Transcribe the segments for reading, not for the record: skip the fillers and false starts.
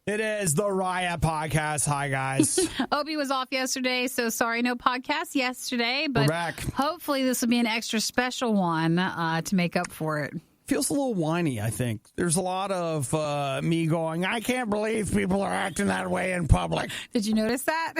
It is the RIOT podcast. Hi, guys. Obi was off yesterday, so sorry, no podcast yesterday. But We're back. Hopefully this will be an extra special one to make up for it. Feels a little whiny, I think. There's a lot of me going, I can't believe people are acting that way in public. Did you notice that?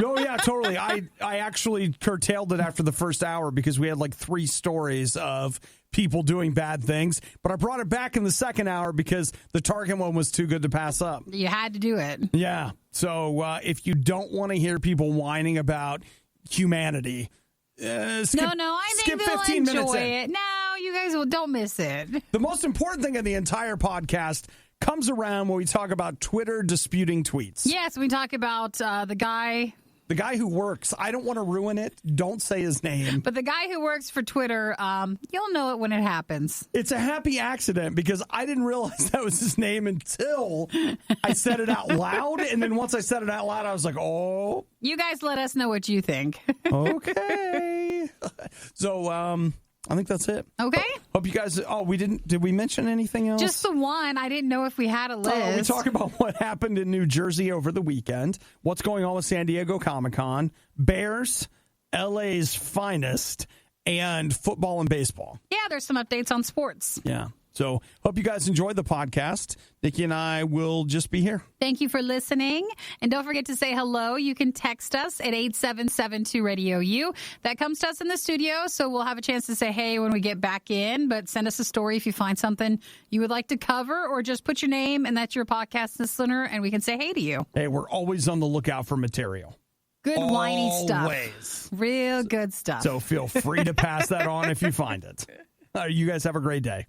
Oh, yeah, totally. I actually curtailed it after the first hour because we had like 3 stories of people doing bad things. But I brought it back in the second hour because the Target one was too good to pass up. You had to do it. Yeah. So if you don't want to hear people whining about humanity, skip I think they'll 15 minutes enjoy in. it. No, you guys don't miss it. The most important thing in the entire podcast comes around when we talk about Twitter disputing tweets. Yes, we talk about the guy... The guy who works, I don't want to ruin it. Don't say his name. But the guy who works for Twitter, you'll know it when it happens. It's a happy accident because I didn't realize that was his name until I said it out loud. And then once I said it out loud, I was like, oh. You guys let us know what you think. Okay. So, I think that's it. Okay. Hope you guys, did we mention anything else? Just the one. I didn't know if we had a list. We talk about what happened in New Jersey over the weekend, what's going on with San Diego Comic-Con, Bears, LA's finest, and football and baseball. Yeah, there's some updates on sports. Yeah. So hope you guys enjoyed the podcast. Nikki and I will just be here. Thank you for listening. And don't forget to say hello. You can text us at 877-2-RADIO-U. That comes to us in the studio, so we'll have a chance to say hey when we get back in. But send us a story if you find something you would like to cover, or just put your name and that's your podcast listener, and we can say hey to you. Hey, we're always on the lookout for material. Good whiny stuff. Always. Real good stuff. So feel free to pass that on if you find it. You guys have a great day.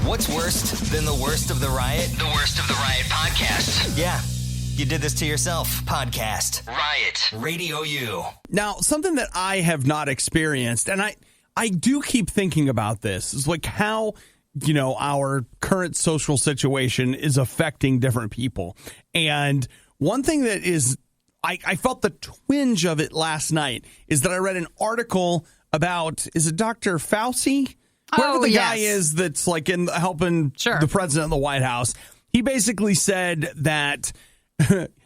What's worse than the worst of the riot? The worst of the riot podcast. Yeah, you did this to yourself. Podcast. Riot. Radio U. Now, something that I have not experienced, and I do keep thinking about this, is like how, our current social situation is affecting different people. And one thing that is, I felt the twinge of it last night, is that I read an article about, is it Dr. Fauci? Whoever the guy is that's like in helping the president of the White House, he basically said that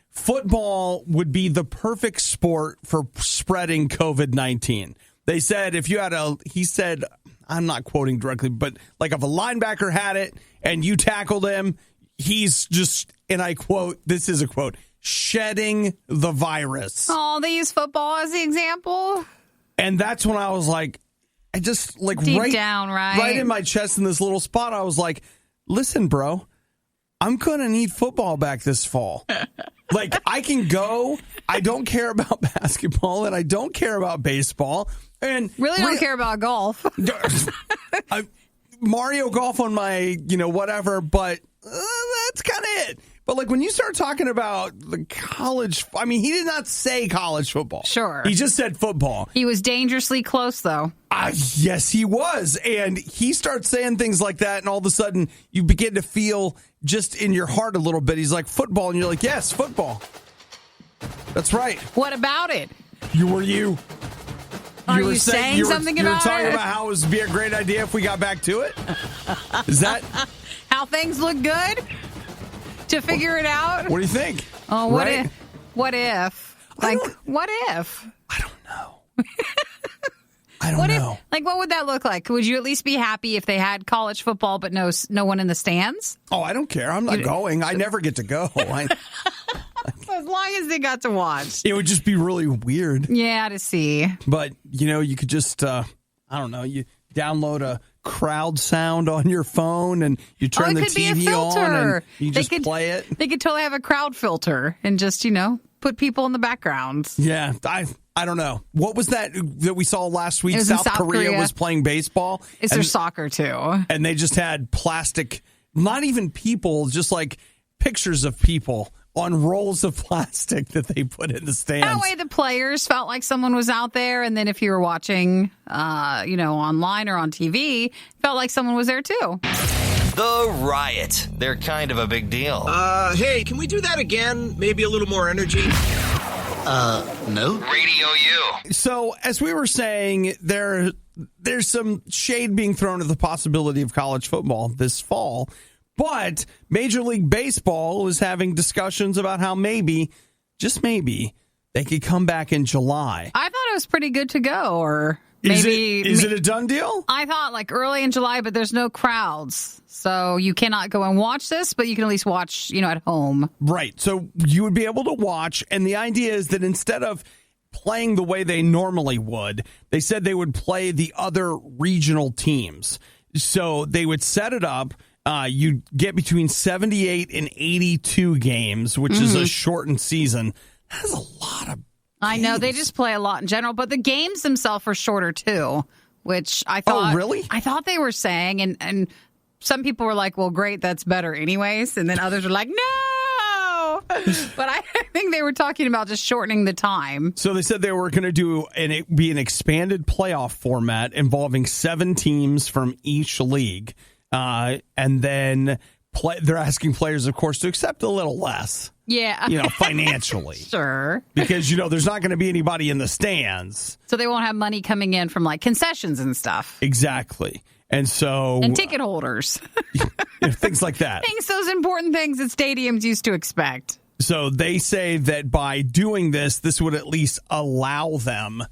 football would be the perfect sport for spreading COVID-19. They said if you had he said, I'm not quoting directly, but like if a linebacker had it and you tackled him, he's just, and I quote, this is a quote, shedding the virus. Oh, they use football as the example? And that's when I was like, I just like deep down, right in my chest in this little spot. I was like, listen, bro, I'm going to need football back this fall. Like I can go. I don't care about basketball and I don't care about baseball and really don't care about golf. Mario Golf on my, whatever, but that's kind of it. But like when you start talking about the college, I mean, he did not say college football. Sure. He just said football. He was dangerously close, though. Yes, he was. And he starts saying things like that, and all of a sudden you begin to feel just in your heart a little bit. He's like, football. And you're like, yes, football. That's right. What about it? Were you saying something about it? You were talking about how it would be a great idea if we got back to it? Is that how things look good? To figure it out? What do you think? Oh, what if? What if? Like, what if? I don't know. I don't know. What would that look like? Would you at least be happy if they had college football but no one in the stands? Oh, I don't care. I'm not going. I never get to go. As long as they got to watch. It would just be really weird. Yeah, to see. But, you could just, I don't know, you download a crowd sound on your phone and you turn the TV on and you just play it. They could totally have a crowd filter and just, put people in the background. Yeah, I don't know. What was that we saw last week? South Korea was playing baseball. It's their soccer, too. And they just had plastic, not even people, just like pictures of people on rolls of plastic that they put in the stands. That way the players felt like someone was out there. And then if you were watching, online or on TV, felt like someone was there, too. The Riot. They're kind of a big deal. Hey, can we do that again? Maybe a little more energy? No. Radio U. So, as we were saying, there's some shade being thrown at the possibility of college football this fall. But Major League Baseball is having discussions about how maybe, just maybe, they could come back in July. I thought it was pretty good to go, or maybe... Is it a done deal? I thought like early in July, but there's no crowds. So you cannot go and watch this, but you can at least watch, at home. Right. So you would be able to watch. And the idea is that instead of playing the way they normally would, they said they would play the other regional teams. So they would set it up. You get between 78 and 82 games, which is a shortened season. That's a lot of games. I know. They just play a lot in general, but the games themselves are shorter too, which I thought. Oh, really? I thought they were saying, and some people were like, well, great, that's better anyways. And then others were like, no. But I think they were talking about just shortening the time. So they said they were going to do be an expanded playoff format involving 7 teams from each league. And then they're asking players, of course, to accept a little less. Yeah. Financially. Sure. Because, there's not going to be anybody in the stands. So they won't have money coming in from like concessions and stuff. Exactly. And so. And ticket holders. Things like that. Those important things that stadiums used to expect. So they say that by doing this would at least allow them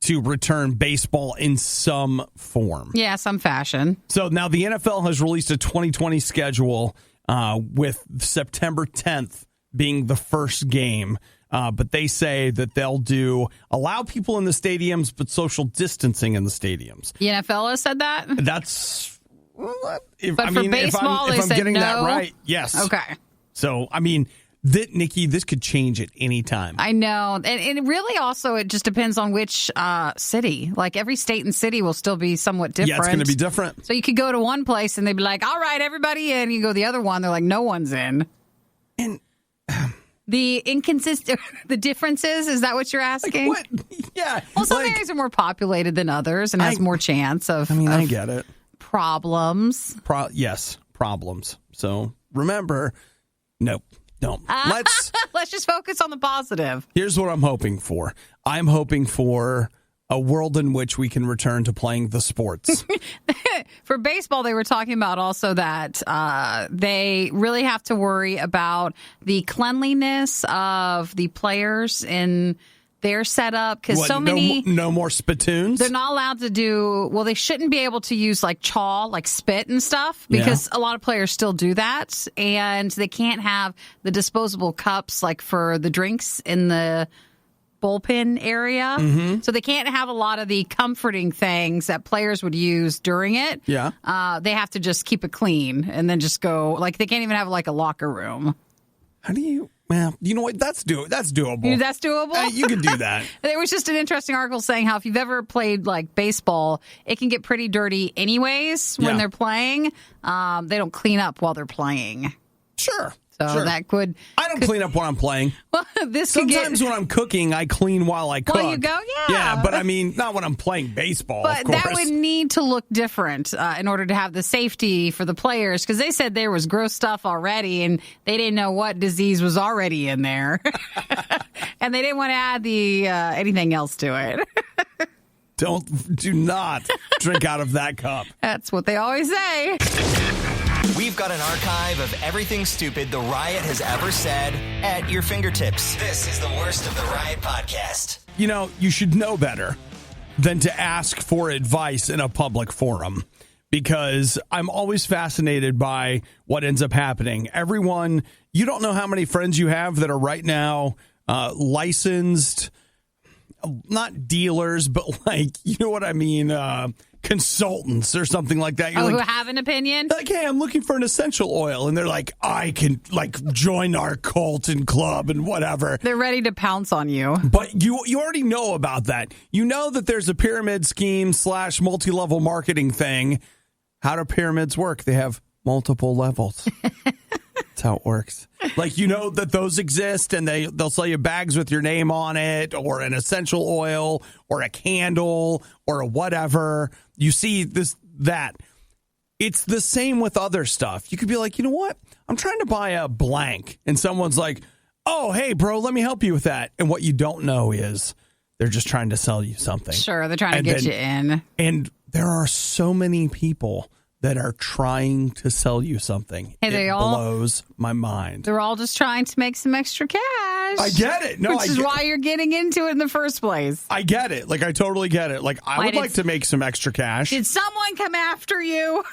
to return baseball in some form. Yeah, some fashion. So now the NFL has released a 2020 schedule with September 10th being the first game. But they say that they'll allow people in the stadiums, but social distancing in the stadiums. The NFL has said that? That's... But for baseball, they said getting no? that right, yes. Okay. So, Nikki, this could change at any time. I know. And really also, it just depends on which city. Like every state and city will still be somewhat different. Yeah, it's going to be different. So you could go to one place and they'd be like, all right, everybody in. You go to the other one, they're like, no one's in. And the differences, is that what you're asking? What? Yeah. Well, some areas are more populated than others and has more chance of I get it. Problems. Yes, problems. So remember, nope. Don't. Let's just focus on the positive. Here's what I'm hoping for. I'm hoping for a world in which we can return to playing the sports. For baseball, they were talking about also that they really have to worry about the cleanliness of the players in their setup, because no more spittoons. They're not allowed to they shouldn't be able to use like chaw, like spit and stuff, because a lot of players still do that, and they can't have the disposable cups like for the drinks in the bullpen area. Mm-hmm. So they can't have a lot of the comforting things that players would use during it. Yeah. They have to just keep it clean and then just go, like they can't even have like a locker room. How do you... Well, you know what? That's doable. That's doable? You can do that. There was just an interesting article saying how if you've ever played like baseball, it can get pretty dirty anyways when they're playing. They don't clean up while they're playing. Sure. So that could... I don't clean up when I'm playing. Well, Sometimes when I'm cooking, I clean while I cook. Well, you go, Yeah, but not when I'm playing baseball, But of course. that would need to look different in order to have the safety for the players, because they said there was gross stuff already, and they didn't know what disease was already in there. And they didn't want to add anything else to it. Do not drink out of that cup. That's what they always say. We've got an archive of everything stupid the Riot has ever said at your fingertips. This is the worst of the Riot podcast. You should know better than to ask for advice in a public forum, because I'm always fascinated by what ends up happening. Everyone, you don't know how many friends you have that are right now licensed, not dealers, but you know what I mean, consultants or something like that. Who have an opinion? Like, hey, I'm looking for an essential oil. And they're like, I can join our cult and club and whatever. They're ready to pounce on you. But you already know about that. You know that there's a pyramid scheme / multi-level marketing thing. How do pyramids work? They have multiple levels. That's how it works. That those exist, and they'll sell you bags with your name on it, or an essential oil, or a candle, or a whatever. You see that. It's the same with other stuff. You could be like, you know what? I'm trying to buy a blank. And someone's like, oh, hey, bro, let me help you with that. And what you don't know is they're just trying to sell you something. Sure, they're trying to get you in. And there are so many people that are trying to sell you something. Hey, it blows my mind. They're all just trying to make some extra cash. I get it. No, which is why you're getting into it in the first place. I get it. Like, I totally get it. Like, I would like to make some extra cash. Did someone come after you?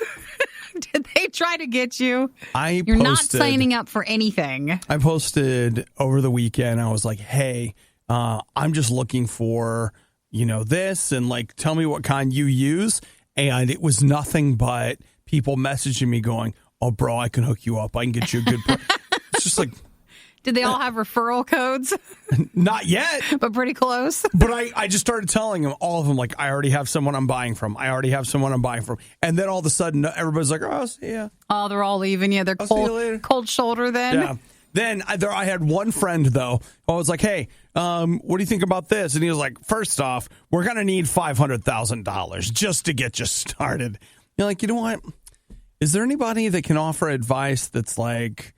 Did they try to get you? You're not signing up for anything. I posted over the weekend. I was like, hey, I'm just looking for, this, and like, tell me what kind you use. And it was nothing but people messaging me going, oh, bro, I can hook you up. I can get you a good price. It's just like. Did they all have referral codes? Not yet. But pretty close. But I just started telling them, all of them, like, I already have someone I'm buying from. And then all of a sudden, everybody's like, oh, I'll see ya. Oh, they're all leaving you. They're cold shoulder then? Yeah. Then I had one friend, though. I was like, hey, what do you think about this? And he was like, first off, we're going to need $500,000 just to get you started. You're like, you know what? Is there anybody that can offer advice that's like,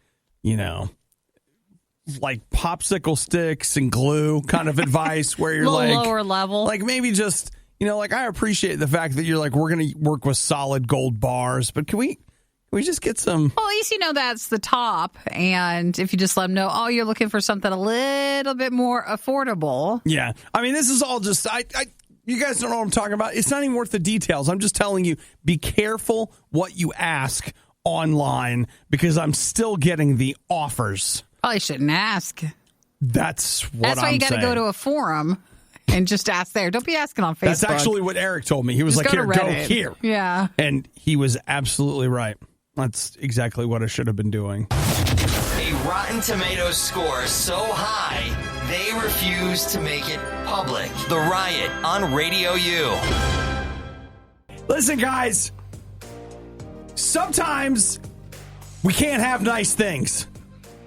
like popsicle sticks and glue kind of advice where you're like lower level? Like maybe just, like I appreciate the fact that you're like, we're going to work with solid gold bars, but can we just get some? Well, at least that's the top. And if you just let them know, you're looking for something a little bit more affordable. Yeah. I mean, this is all just, you guys don't know what I'm talking about. It's not even worth the details. I'm just telling you, be careful what you ask online because I'm still getting the offers. Probably shouldn't ask. That's why you got to go to a forum and just ask there. Don't be asking on Facebook. That's actually what Eric told me. He was like, go here. Yeah. And he was absolutely right. That's exactly what I should have been doing. A Rotten Tomatoes score so high, they refuse to make it public. The Riot on Radio U. Listen, guys. Sometimes we can't have nice things.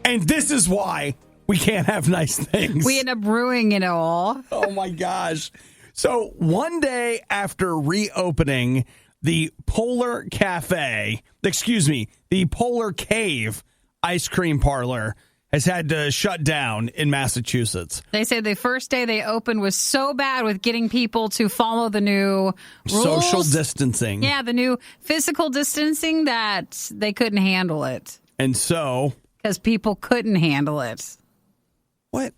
And this is why we can't have nice things. We end up ruining it all. Oh, my gosh. So one day after reopening the Polar Cave ice cream parlor has had to shut down in Massachusetts. They say the first day they opened was so bad with getting people to follow the new rules. Social distancing. Yeah, the new physical distancing that they couldn't handle it. And so... Because people couldn't handle it. What?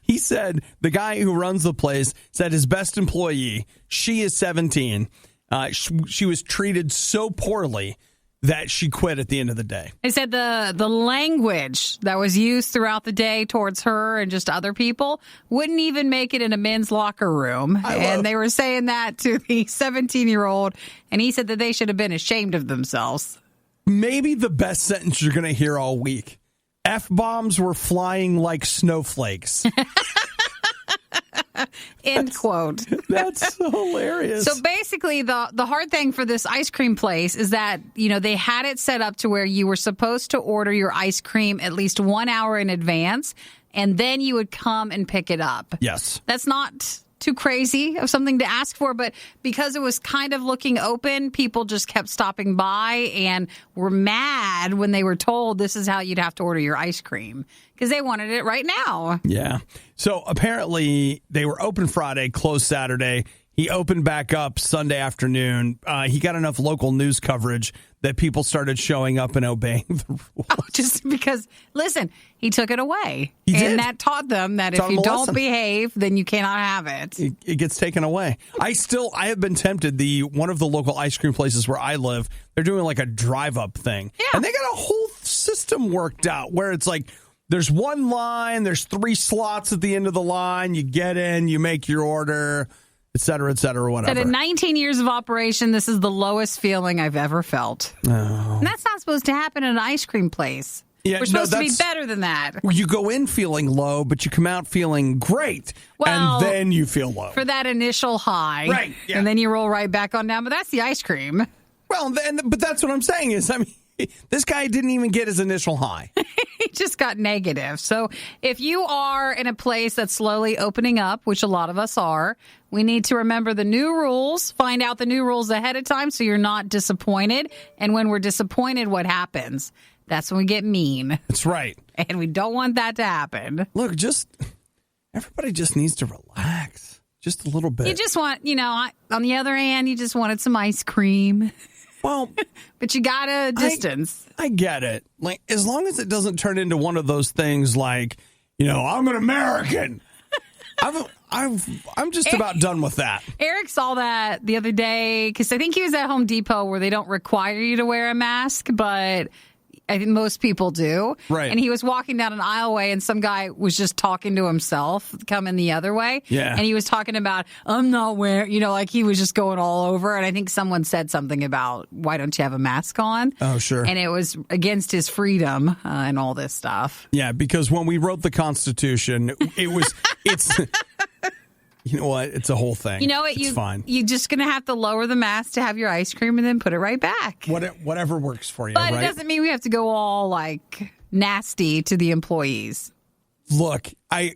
He said, the guy who runs the place said his best employee, she is 17, she was treated so poorly that she quit at the end of the day. They said the language that was used throughout the day towards her and just other people wouldn't even make it in a men's locker room. And they were saying that to the 17-year-old, and he said that they should have been ashamed of themselves. Maybe the best sentence you're going to hear all week. F-bombs were flying like snowflakes. End quote. That's hilarious. So basically, the hard thing for this ice cream place is that, they had it set up to where you were supposed to order your ice cream at least 1 hour in advance, and then you would come and pick it up. Yes. That's not too crazy of something to ask for, but because it was kind of looking open, people just kept stopping by and were mad when they were told this is how you'd have to order your ice cream because they wanted it right now. Yeah. So apparently they were open Friday, closed Saturday. He opened back up Sunday afternoon. He got enough local news coverage that people started showing up and obeying the rules. Oh, just because, listen, he took it away. He did. And that taught them that if you don't behave, then you cannot have it. It gets taken away. I have been tempted. One of the local ice cream places where I live, they're doing like a drive-up thing. Yeah. And they got a whole system worked out where it's like, there's one line, there's 3 slots at the end of the line. You get in, you make your order, et cetera, whatever. But in 19 years of operation, this is the lowest feeling I've ever felt. Oh. And that's not supposed to happen at an ice cream place. Yeah, we're supposed to be better than that. You go in feeling low, but you come out feeling great, and then you feel low. For that initial high. Right. Yeah. And then you roll right back on down, but that's the ice cream. Well, but that's what I'm saying is, this guy didn't even get his initial high. He just got negative. So if you are in a place that's slowly opening up, which a lot of us are, we need to remember the new rules, find out the new rules ahead of time so you're not disappointed. And when we're disappointed, what happens? That's when we get mean. That's right. And we don't want that to happen. Look, everybody just needs to relax just a little bit. You just want, on the other hand, you just wanted some ice cream. Well, but you gotta distance. I get it. Like, as long as it doesn't turn into one of those things like, I'm an American. I'm just about done with that. Eric saw that the other day because I think he was at Home Depot where they don't require you to wear a mask, but I think most people do. Right. And he was walking down an aisleway and some guy was just talking to himself coming the other way. Yeah. And he was talking about, I'm not wearing, like he was just going all over. And I think someone said something about, why don't you have a mask on? Oh, sure. And it was against his freedom and all this stuff. Yeah, because when we wrote the Constitution, it's... You know what? It's a whole thing. You know what? It's fine. You're just going to have to lower the mask to have your ice cream and then put it right back. Whatever works for you, But right? it doesn't mean we have to go all like nasty to the employees. Look, I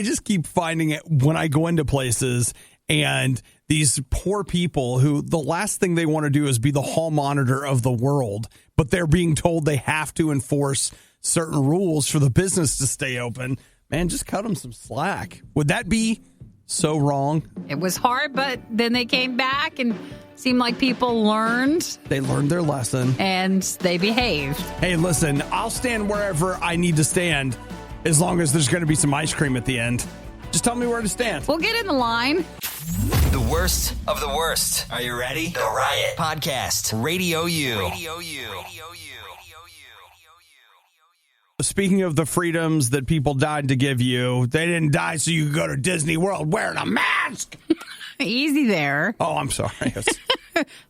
just keep finding it when I go into places and these poor people who the last thing they want to do is be the hall monitor of the world, but they're being told they have to enforce certain rules for the business to stay open. Man, just cut them some slack. Would that be so wrong? It was hard, but then they came back and seemed like people learned. They learned their lesson. And they behaved. Hey, listen, I'll stand wherever I need to stand as long as there's going to be some ice cream at the end. Just tell me where to stand. We'll get in the line. The worst of the worst. Are you ready? The Riot Podcast. RadioU. Speaking of the freedoms that people died to give you, they didn't die so you could go to Disney World wearing a mask. Easy there. Oh, I'm sorry.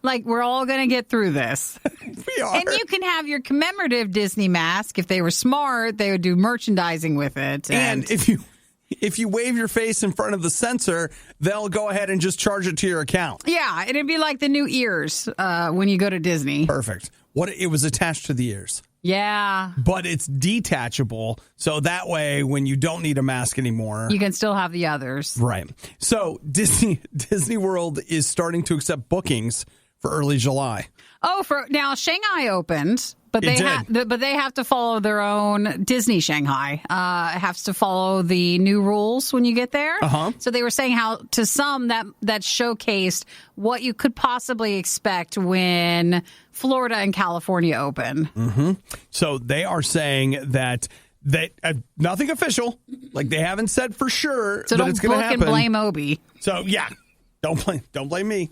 Like, we're all going to get through this. We are. And you can have your commemorative Disney mask. If they were smart, they would do merchandising with it. And if you wave your face in front of the sensor, they'll go ahead and just charge it to your account. Yeah, it'd be like the new ears when you go to Disney. Perfect. It was attached to the ears. Yeah. But it's detachable, so that way when you don't need a mask anymore, you can still have the others. Right. So Disney World is starting to accept bookings for early July. Oh, now Shanghai opened, but they have to follow their own Disney Shanghai. It has to follow the new rules when you get there. Uh-huh. So they were saying how to some that showcased what you could possibly expect when Florida and California open. Mm-hmm. So they are saying that nothing official, like they haven't said for sure so that it's going to happen. So don't blame Obi. So yeah, don't blame me.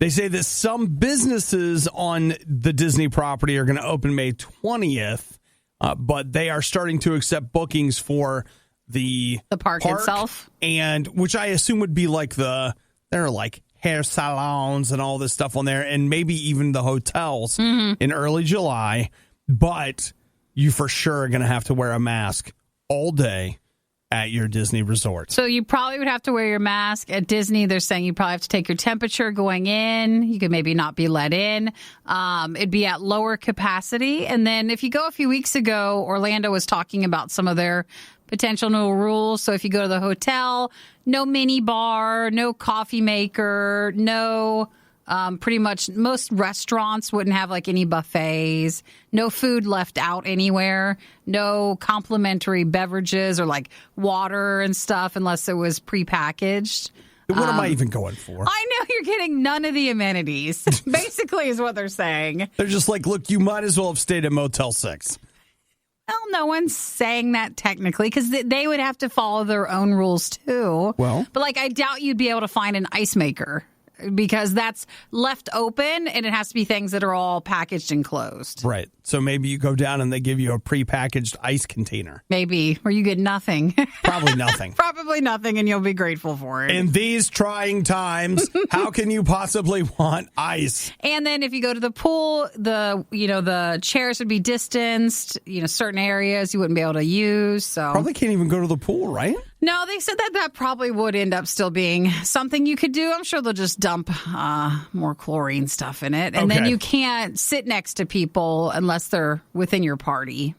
They say that some businesses on the Disney property are going to open May 20th, but they are starting to accept bookings for the park itself, and which I assume would be like there are like hair salons and all this stuff on there, and maybe even the hotels in early July. But you for sure are going to have to wear a mask all day at your Disney resort. So you probably would have to wear your mask. At Disney, they're saying you probably have to take your temperature going in. You could maybe not be let in. It'd be at lower capacity. And then if you go a few weeks ago, Orlando was talking about some of their potential new rules. So if you go to the hotel, no mini bar, no coffee maker, no... pretty much most restaurants wouldn't have like any buffets, no food left out anywhere, no complimentary beverages or like water and stuff unless it was prepackaged. What am I even going for? I know you're getting none of the amenities, basically is what they're saying. They're just like, look, you might as well have stayed at Motel 6. Well, no one's saying that technically because they would have to follow their own rules too. Well, but like I doubt you'd be able to find an ice maker. Because that's left open and it has to be things that are all packaged and closed. Right. So maybe you go down and they give you a prepackaged ice container. Maybe. Or you get nothing. Probably nothing. Probably nothing, and you'll be grateful for it. In these trying times, how can you possibly want ice? And then if you go to the pool, the chairs would be distanced. Certain areas you wouldn't be able to use. So probably can't even go to the pool, right? No, they said that probably would end up still being something you could do. I'm sure they'll just dump more chlorine stuff in it. And then you can't sit next to people unless they're within your party.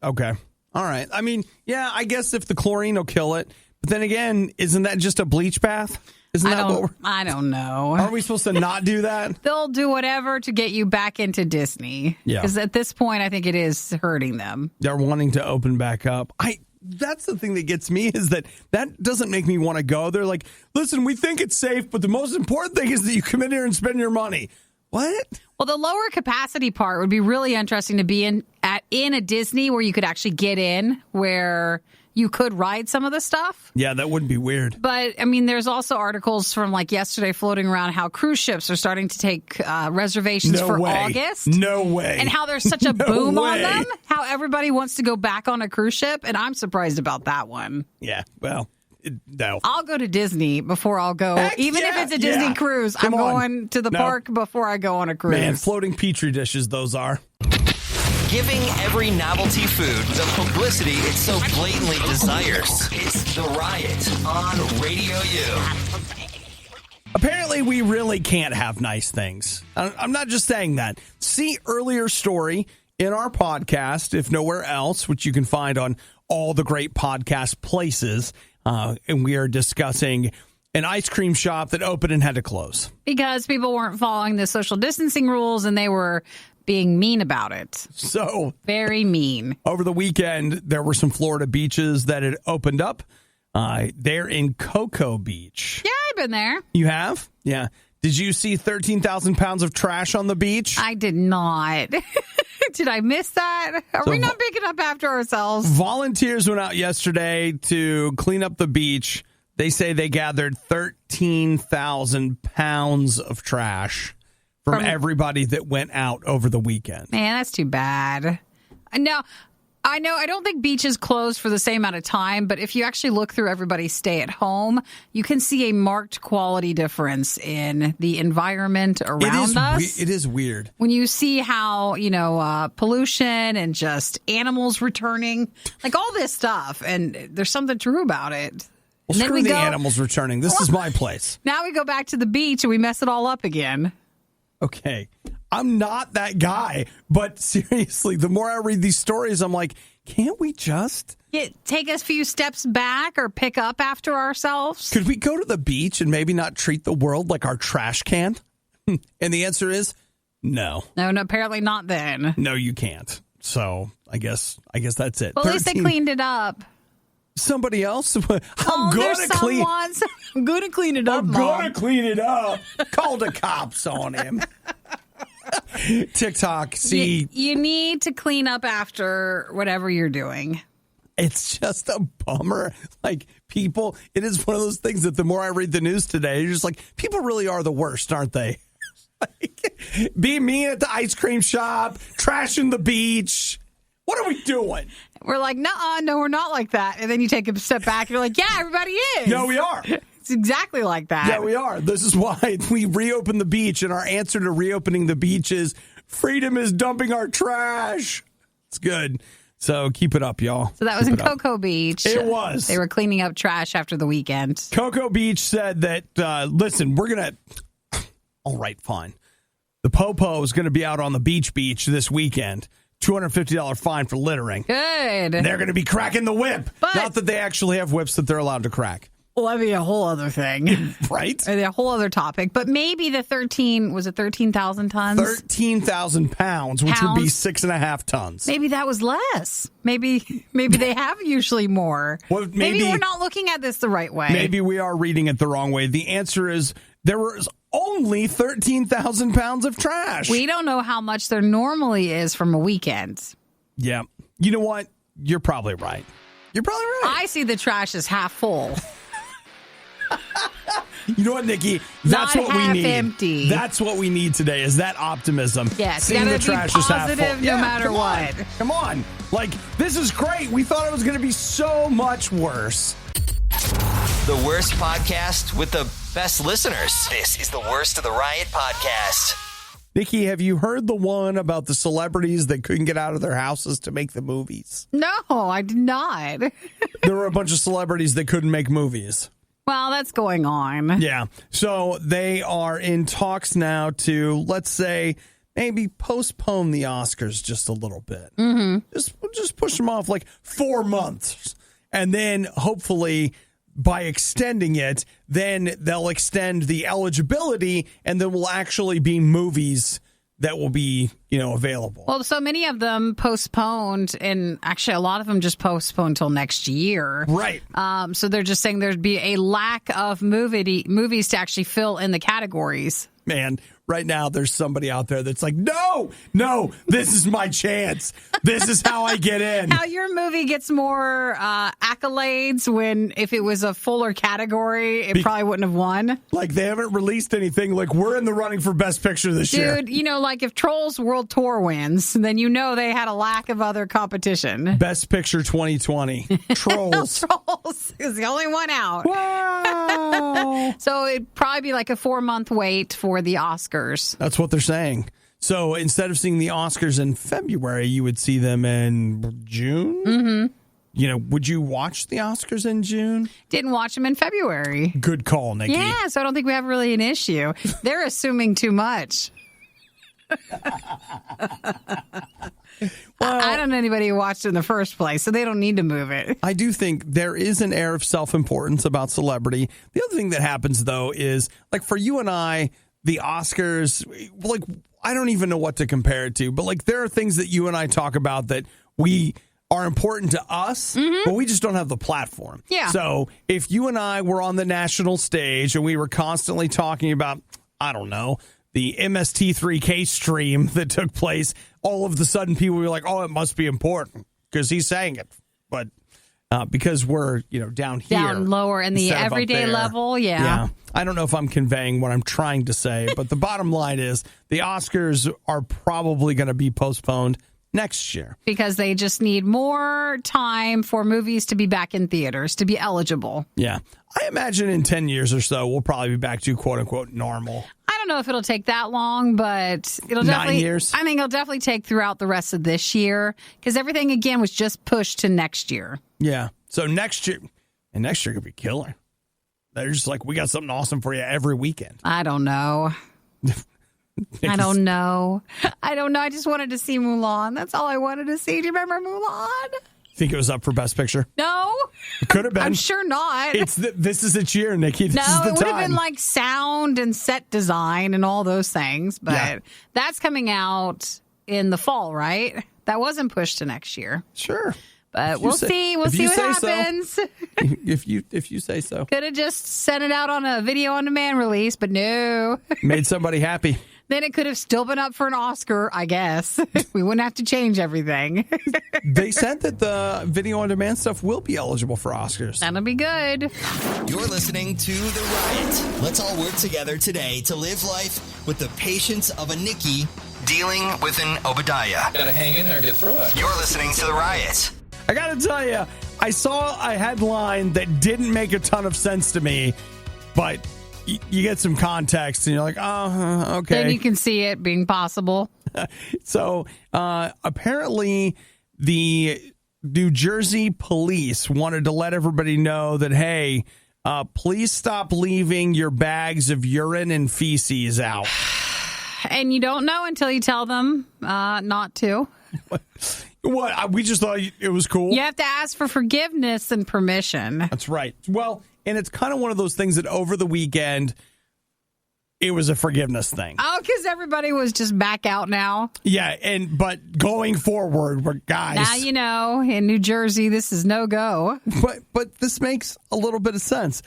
Okay. All right. I mean, yeah, I guess if the chlorine will kill it. But then again, isn't that just a bleach bath? I don't know. Are we supposed to not do that? They'll do whatever to get you back into Disney. Yeah. Because at this point, I think it is hurting them. They're wanting to open back up. That's the thing that gets me is that doesn't make me want to go. They're like, listen, we think it's safe, but the most important thing is that you come in here and spend your money. What? Well, the lower capacity part would be really interesting to be in a Disney where you could actually get in, where you could ride some of the stuff. Yeah, that wouldn't be weird. But, I mean, there's also articles from, like, yesterday floating around how cruise ships are starting to take reservations for August. No way. And how there's such a boom on them. How everybody wants to go back on a cruise ship. And I'm surprised about that one. Yeah, well, no. I'll go to Disney before I'll go. Even if it's a Disney cruise, I'm going to the park before I go on a cruise. Man, floating Petri dishes, those are. Giving every novelty food the publicity it so blatantly desires. It's The Riot on RadioU. Apparently, we really can't have nice things. I'm not just saying that. See earlier story in our podcast, if nowhere else, which you can find on all the great podcast places. And we are discussing an ice cream shop that opened and had to close. Because people weren't following the social distancing rules and they were being mean about it. So very mean. Over the weekend, there were some Florida beaches that had opened up. They're in Cocoa Beach. Yeah, I've been there. You have? Yeah. Did you see 13,000 pounds of trash on the beach? I did not. Did I miss that? Are we not picking up after ourselves? Volunteers went out yesterday to clean up the beach. They say they gathered 13,000 pounds of trash from everybody that went out over the weekend. Man, that's too bad. Now, I know I don't think beaches closed for the same amount of time, but if you actually look through everybody's stay at home, you can see a marked quality difference in the environment around us. It is weird. When you see how, pollution and just animals returning, like all this stuff, and there's something true about it. Well, screw the animals returning. This is my place. Now we go back to the beach and we mess it all up again. Okay. I'm not that guy, but seriously, the more I read these stories, I'm like, can't we just take a few steps back or pick up after ourselves? Could we go to the beach and maybe not treat the world like our trash can? And the answer is no. No, apparently not then. No, you can't. So I guess that's it. Well, at least they cleaned it up. Somebody else? I'm going to clean it up. I'm going to clean it up. Call the cops on him. TikTok, see. You need to clean up after whatever you're doing. It's just a bummer. Like, people, it is one of those things that the more I read the news today, you're just like, people really are the worst, aren't they? Like, be mean at the ice cream shop, trashing the beach. What are we doing? We're like, no, we're not like that. And then you take a step back and you're like, yeah, everybody is. No, we are. It's exactly like that. Yeah, we are. This is why we reopen the beach, and our answer to reopening the beach is freedom is dumping our trash. It's good. So keep it up, y'all. So that was in Cocoa Beach. It was. They were cleaning up trash after the weekend. Cocoa Beach said that, listen, we're going to, all right, fine. The Popo is going to be out on the beach this weekend. $250 fine for littering. Good. They're going to be cracking the whip. But, not that they actually have whips that they're allowed to crack. Well, that'd be a whole other thing. Right? A whole other topic. But maybe the 13,000 tons? 13,000 pounds, which would be 6.5 tons. Maybe that was less. Maybe they have usually more. Well, maybe we're not looking at this the right way. Maybe we are reading it the wrong way. The answer is there was only 13,000 pounds of trash. We don't know how much there normally is from a weekend. Yeah. You know what? You're probably right. I see the trash as half full. You know what, Nikki? That's Not what we need. Empty. That's what we need today is that optimism. Yes, seeing the trash is half full. No matter what. Come on. Like, this is great. We thought it was going to be so much worse. The worst podcast with the best listeners. This is the Worst of the Riot podcast. Nikki, have you heard the one about the celebrities that couldn't get out of their houses to make the movies? No, I did not. There were a bunch of celebrities that couldn't make movies. Well, that's going on. Yeah. So they are in talks now to, let's say, maybe postpone the Oscars just a little bit. Mm-hmm. Just push them off like 4 months. And then hopefully by extending it, then they'll extend the eligibility and there will actually be movies that will be, available. Well, so many of them postponed, and actually a lot of them just postponed until next year. Right. So they're just saying there'd be a lack of movies to actually fill in the categories. Man, right now there's somebody out there that's like, no, this is my chance. This is how I get in. How your movie gets more accolades when if it was a fuller category, it probably wouldn't have won. Like they haven't released anything. Like we're in the running for Best Picture this year. Dude, like if Trolls World Tour wins, then they had a lack of other competition. Best Picture 2020. Trolls. Trolls is the only one out. Wow. So it'd probably be like a 4-month wait for the Oscars. That's what they're saying. So instead of seeing the Oscars in February, you would see them in June? Mm-hmm. Would you watch the Oscars in June? Didn't watch them in February. Good call, Nikki. Yeah, so I don't think we have really an issue. They're assuming too much. I don't know anybody who watched it in the first place, so they don't need to move it. I do think there is an air of self-importance about celebrity. The other thing that happens, though, is like for you and I, the Oscars, like I don't even know what to compare it to, but like there are things that you and I talk about that we are important to us, but we just don't have the platform. Yeah. So if you and I were on the national stage and we were constantly talking about, I don't know, the MST3K stream that took place, all of a sudden people were like, oh, it must be important because he's saying it. But because we're, down here. Down lower in the everyday level, yeah. I don't know if I'm conveying what I'm trying to say, but the bottom line is the Oscars are probably going to be postponed next year. Because they just need more time for movies to be back in theaters, to be eligible. Yeah. I imagine in 10 years or so, we'll probably be back to quote unquote normal. I don't know if it'll take that long, but it'll 9 years. I think it'll definitely take throughout the rest of this year because everything again was just pushed to next year. Yeah. So next year could be killer. They're just like, we got something awesome for you every weekend. I don't know. I don't know. I just wanted to see Mulan. That's all I wanted to see. Do you remember Mulan? Think it was up for Best Picture? No. It could have been. I'm sure not. This is its year, Nikki. This is the it would time. have been like sound and set design and all those things. But that's coming out in the fall, right? That wasn't pushed to next year. Sure. But we'll see. We'll see what happens. So. If you say so. Could have just sent it out on a video on demand release, but no. Made somebody happy. Then it could have still been up for an Oscar, I guess. We wouldn't have to change everything. They said that the video on demand stuff will be eligible for Oscars. That'll be good. You're listening to The Riot. Let's all work together today to live life with the patience of a Nikki dealing with an Obadiah. Gotta hang in there and get through it. You're listening to The Riot. I got to tell you, I saw a headline that didn't make a ton of sense to me, but you get some context and you're like, oh, okay. Then you can see it being possible. So apparently the New Jersey police wanted to let everybody know that, hey, please stop leaving your bags of urine and feces out. And you don't know until you tell them not to. What? We just thought it was cool. You have to ask for forgiveness and permission. That's right. Well, and it's kind of one of those things that over the weekend, it was a forgiveness thing. Oh, because everybody was just back out now. Yeah, but going forward, we're guys. Now you know, in New Jersey, this is no go. But this makes a little bit of sense.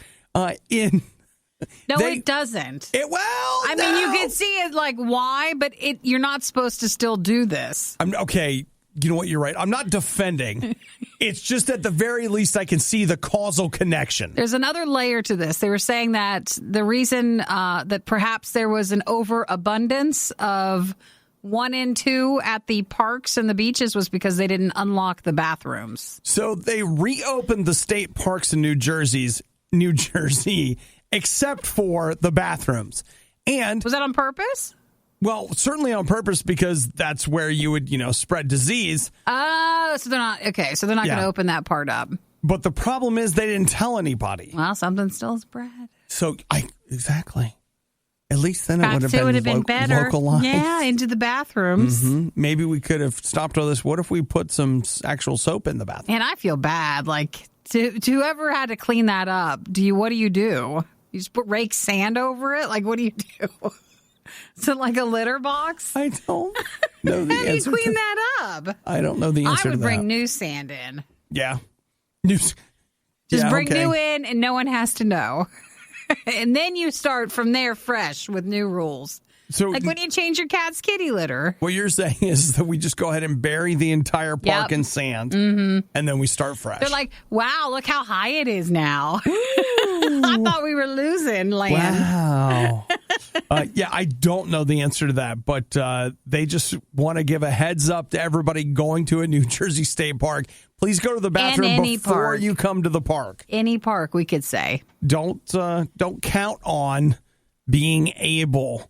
It doesn't. I mean, you can see it like why, but you're not supposed to still do this. Okay. You know what? You're right. I'm not defending. It's just at the very least I can see the causal connection. There's another layer to this. They were saying that the reason that perhaps there was an overabundance of 1 and 2 at the parks and the beaches was because they didn't unlock the bathrooms. So they reopened the state parks in New Jersey, except for the bathrooms. And was that on purpose? Well, certainly on purpose because that's where you would, spread disease. Oh, so they're not okay. So they're not going to open that part up. But the problem is they didn't tell anybody. Well, something still spread. So exactly. At least then it would have been better. Localized. Yeah, into the bathrooms. Mm-hmm. Maybe we could have stopped all this. What if we put some actual soap in the bathroom? And I feel bad. Like to whoever had to clean that up. What do you do? You just rake sand over it? Like what do you do? Is it like a litter box? I don't know the answer. How do you clean that up? I don't know the answer to that. I would bring new sand in. Yeah. Just bring new in and no one has to know. And then you start from there fresh with new rules. So Like when you change your cat's kitty litter. what you're saying is that we just go ahead and bury the entire park in sand, and then we start fresh. They're like, wow, look how high it is now. I thought we were losing land. Wow. Yeah, I don't know the answer to that, but they just want to give a heads up to everybody going to a New Jersey state park. Please go to the bathroom before park. you come to the park. Any park, we could say. Don't count on being able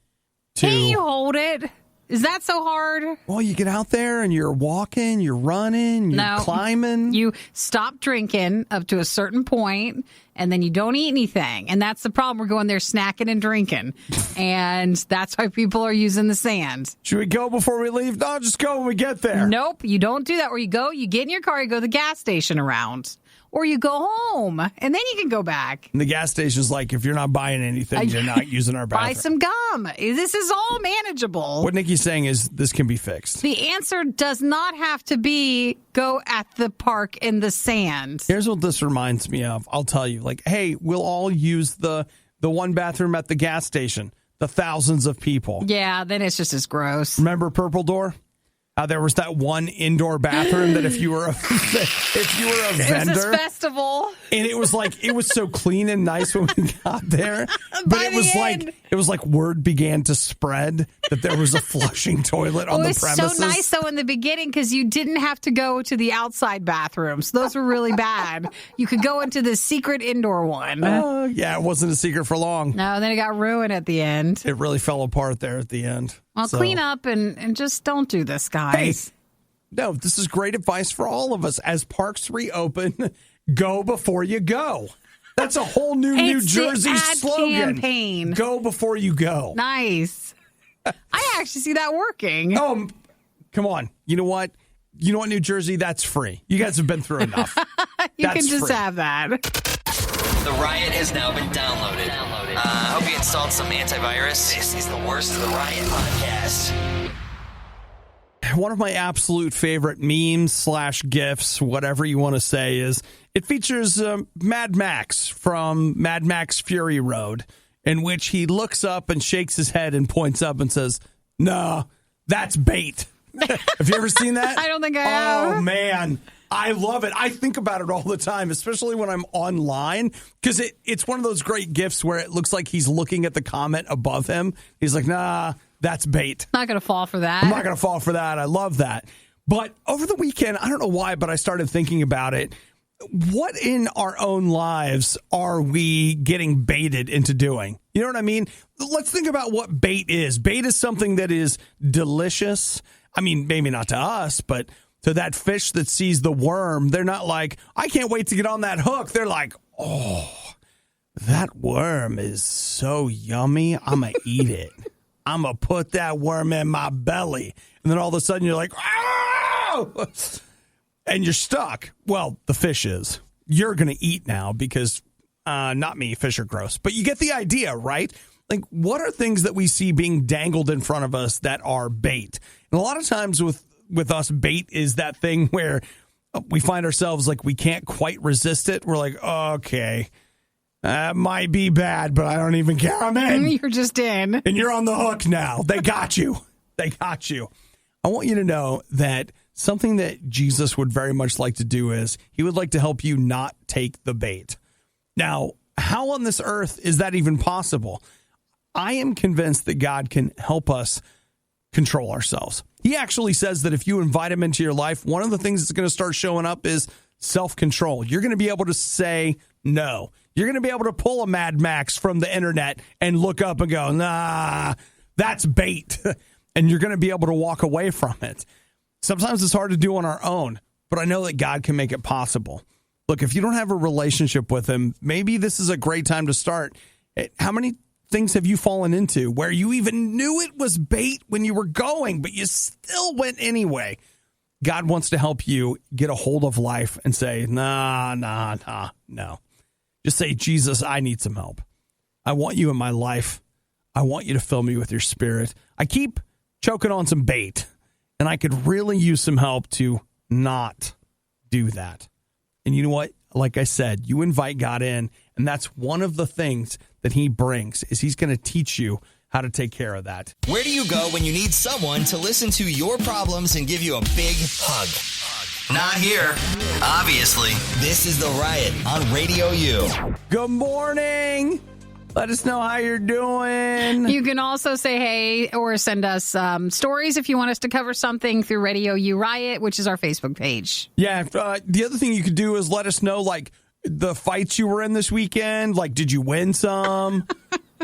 to. Can't you hold it? Is that so hard? Well, you get out there and you're walking, you're running, you're climbing. You stop drinking up to a certain point, and then you don't eat anything. And that's the problem. We're going there snacking and drinking. And that's why people are using the sand. Should we go before we leave? No, just go when we get there. Nope, you don't do that. Where you go, you get in your car, you go to the gas station around. Or you go home, and then you can go back. And the gas station's like, if you're not buying anything, you're not using our bathroom. Buy some gum. This is all manageable. What Nikki's saying is this can be fixed. The answer does not have to be go at the park in the sand. Here's what this reminds me of. I'll tell you, like, hey, we'll all use the one bathroom at the gas station. The thousands of people. Yeah, then it's just as gross. Remember Purple Door? There was that one indoor bathroom that if you were a vendor, it was this festival, and it was so clean and nice when we got there, but it was like word began to spread that there was a flushing toilet on the premises. It was so nice though in the beginning because you didn't have to go to the outside bathrooms; those were really bad. You could go into the secret indoor one. Yeah, it wasn't a secret for long. No, then it got ruined at the end. It really fell apart there at the end. Well, clean up and just don't do this, guys. Hey, no, this is great advice for all of us. As parks reopen, go before you go. That's a whole new Jersey slogan. Campaign. Go before you go. Nice. I actually see that working. Oh, come on. You know what? New Jersey? That's free. You guys have been through enough. You can just have that. The Riot has now been downloaded. I hope you installed some antivirus. This is the Worst of the Riot podcast. One of my absolute favorite memes / GIFs, whatever you want to say, is it features Mad Max from Mad Max Fury Road, in which he looks up and shakes his head and points up and says, "No, that's bait." Have you ever seen that? I don't think I have. Oh, man. I love it. I think about it all the time, especially when I'm online, because it's one of those great GIFs where it looks like he's looking at the comment above him. He's like, nah, that's bait. Not going to fall for that. I'm not going to fall for that. I love that. But over the weekend, I don't know why, but I started thinking about it. What in our own lives are we getting baited into doing? You know what I mean? Let's think about what bait is. Bait is something that is delicious. I mean, maybe not to us, but to that fish that sees the worm, they're not like, I can't wait to get on that hook. They're like, oh, that worm is so yummy. I'm going to eat it. I'm going to put that worm in my belly. And then all of a sudden you're like, oh, and you're stuck. Well, the fish is. You're going to eat now because not me. Fish are gross. But you get the idea, right? Like, what are things that we see being dangled in front of us that are bait? And a lot of times with us, bait is that thing where we find ourselves like we can't quite resist it. We're like, okay, that might be bad, but I don't even care. I'm in. You're just in. And you're on the hook now. They got you. They got you. I want you to know that something that Jesus would very much like to do is he would like to help you not take the bait. Now, how on this earth is that even possible? I am convinced that God can help us control ourselves. He actually says that if you invite him into your life, one of the things that's going to start showing up is self-control. You're going to be able to say no. You're going to be able to pull a Mad Max from the internet and look up and go, nah, that's bait. And you're going to be able to walk away from it. Sometimes it's hard to do on our own, but I know that God can make it possible. Look, if you don't have a relationship with him, maybe this is a great time to start. How many things have you fallen into where you even knew it was bait when you were going, but you still went anyway? God wants to help you get a hold of life and say, no. Just say, Jesus, I need some help. I want you in my life. I want you to fill me with your spirit. I keep choking on some bait, and I could really use some help to not do that. And you know what? Like I said, you invite God in, and that's one of the things that he brings is he's going to teach you how to take care of that. Where do you go when you need someone to listen to your problems and give you a big hug? Not here, obviously. This is The Riot on Radio U. Good morning. Let us know how you're doing. You can also say hey or send us stories if you want us to cover something through RadioU Riot, which is our Facebook page. Yeah, the other thing you could do is let us know, like, the fights you were in this weekend. Like, did you win some?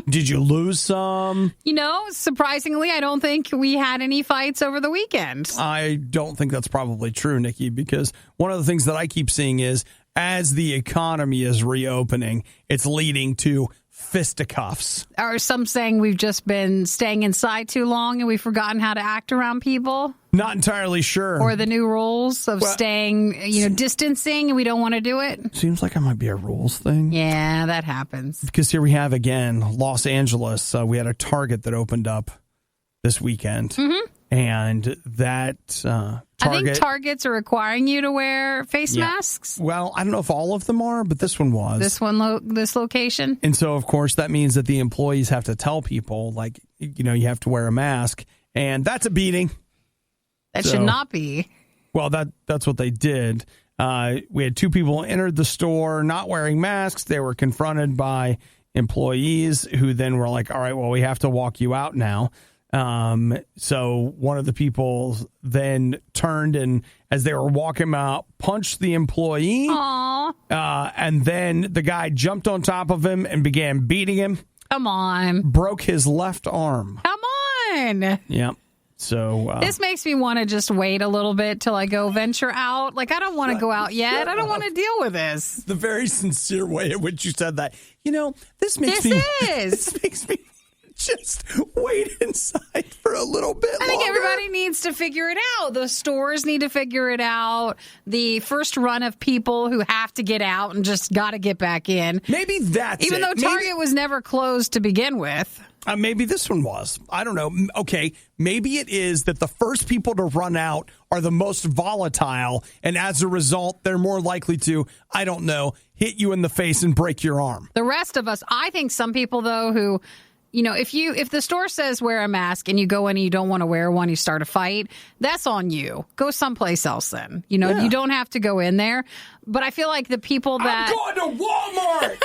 Did you lose some? You know, surprisingly, I don't think we had any fights over the weekend. I don't think that's probably true, Nikki, because one of the things that I keep seeing is as the economy is reopening, it's leading to fisticuffs. Are some saying we've just been staying inside too long and we've forgotten how to act around people? Not entirely sure. Or the new rules of staying, distancing, and we don't want to do it? Seems like it might be a rules thing. Yeah, that happens. Because here we have, again, Los Angeles. We had a Target that opened up this weekend. Mm-hmm. And that Target... I think Targets are requiring you to wear face masks. Well, I don't know if all of them are, but this one was. This location. And so, of course, that means that the employees have to tell people, like, you have to wear a mask. And that's a beating. That should not be. Well, that's what they did. We had two people entered the store not wearing masks. They were confronted by employees who then were like, all right, well, we have to walk you out now. So one of the people then turned and as they were walking out, punched the employee. Aww. And then the guy jumped on top of him and began beating him. Come on. Broke his left arm. Come on. Yeah. So this makes me want to just wait a little bit till I go venture out. Like, I don't want to go out yet. I don't want to deal with this. The very sincere way in which you said that. This makes me just wait inside for a little bit longer. I think everybody needs to figure it out. The stores need to figure it out. The first run of people who have to get out and just got to get back in. Maybe that's Even though Target was never closed to begin with. Maybe this one was. I don't know. Okay, maybe it is that the first people to run out are the most volatile, and as a result, they're more likely to, I don't know, hit you in the face and break your arm. The rest of us, I think some people, though, who... if the store says wear a mask and you go in and you don't want to wear one, you start a fight, that's on you. Go someplace else then. You don't have to go in there. But I feel like the people that... I'm going to Walmart!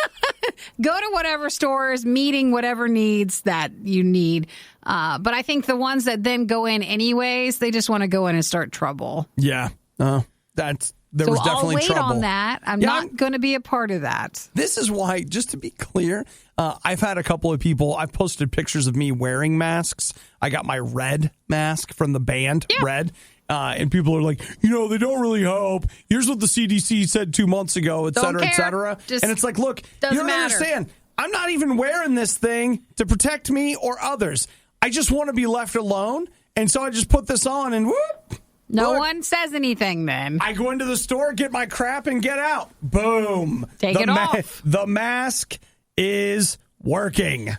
Go to whatever stores, meeting whatever needs that you need. But I think the ones that then go in anyways, they just want to go in and start trouble. Yeah. There was definitely I'll wait trouble on that. I'm not going to be a part of that. This is why, just to be clear, I've had a couple of people, I've posted pictures of me wearing masks. I got my Red mask from the band, Red. And people are like, they don't really help. Here's what the CDC said 2 months ago, et cetera, et cetera. And it's like, look, you don't understand. I'm not even wearing this thing to protect me or others. I just want to be left alone. And so I just put this on and whoop. No one says anything then. I go into the store, get my crap, and get out. Boom. Take it off. The mask is working.